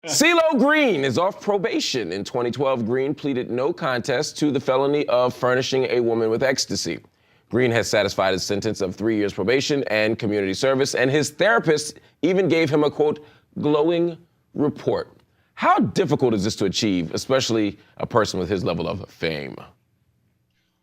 Cee-Lo Green is off probation. In 2012, Green pleaded no contest to the felony of furnishing a woman with ecstasy. Green has satisfied his sentence of 3 years probation and community service, and his therapist even gave him a, quote, glowing report. How difficult is this to achieve, especially a person with his level of fame?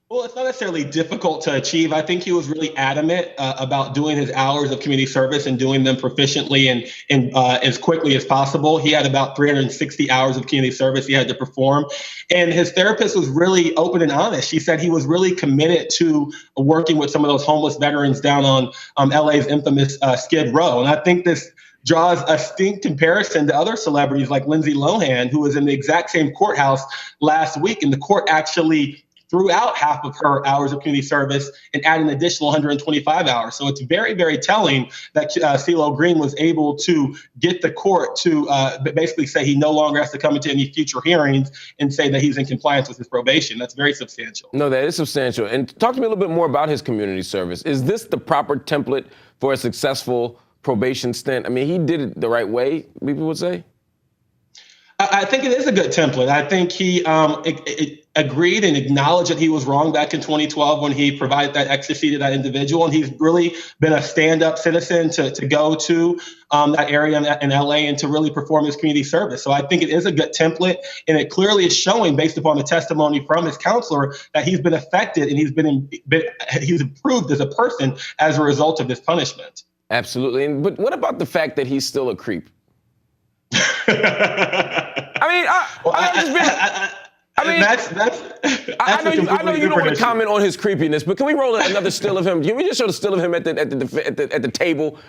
Well, it's not necessarily difficult to achieve. I think he was really adamant about doing his hours of community service and doing them proficiently and as quickly as possible. He had about 360 hours of community service he had to perform. And his therapist was really open and honest. She said he was really committed to working with some of those homeless veterans down on LA's infamous Skid Row. And I think this draws a distinct comparison to other celebrities like Lindsay Lohan, who was in the exact same courthouse last week. And the court actually threw out half of her hours of community service and added an additional 125 hours. So it's very, very telling that Cee-Lo Green was able to get the court to basically say he no longer has to come into any future hearings and say that he's in compliance with his probation. That's very substantial. No, that is substantial. And talk to me a little bit more about his community service. Is this the proper template for a successful probation stint? I mean, he did it the right way, people would say? I think it is a good template. I think he agreed and acknowledged that he was wrong back in 2012 when he provided that ecstasy to that individual. And he's really been a stand-up citizen to go to that area in LA and to really perform his community service. So I think it is a good template. And it clearly is showing, based upon the testimony from his counselor, that he's been affected and he's improved as a person as a result of this punishment. Absolutely. But what about the fact that he's still a creep? I know you don't want to comment on his creepiness, but can we roll another still of him? Can we just show the still of him at the table?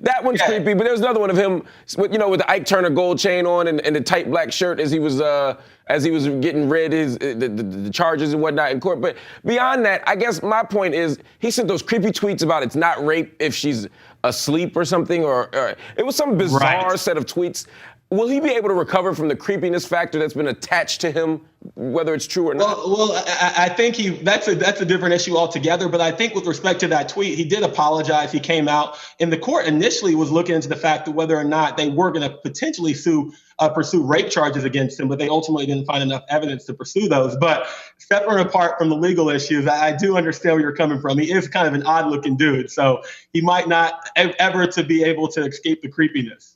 That one's creepy, but there's another one of him, with the Ike Turner gold chain on and the tight black shirt as he was getting read the charges and whatnot in court. But beyond that, I guess my point is he sent those creepy tweets about it's not rape if she's asleep or something, or it was some bizarre set of tweets. Will he be able to recover from the creepiness factor that's been attached to him, whether it's true or not? Well, I think that's a different issue altogether. But I think with respect to that tweet, he did apologize. He came out, and the court initially was looking into the fact of whether or not they were going to potentially pursue rape charges against him, but they ultimately didn't find enough evidence to pursue those. But separate and apart from the legal issues, I do understand where you're coming from. He is kind of an odd-looking dude, so he might not ever to be able to escape the creepiness.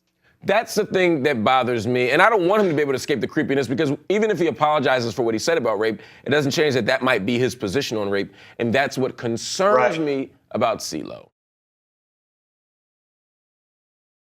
That's the thing that bothers me. And I don't want him to be able to escape the creepiness, because even if he apologizes for what he said about rape, it doesn't change that might be his position on rape. And that's what concerns me about Cee-Lo.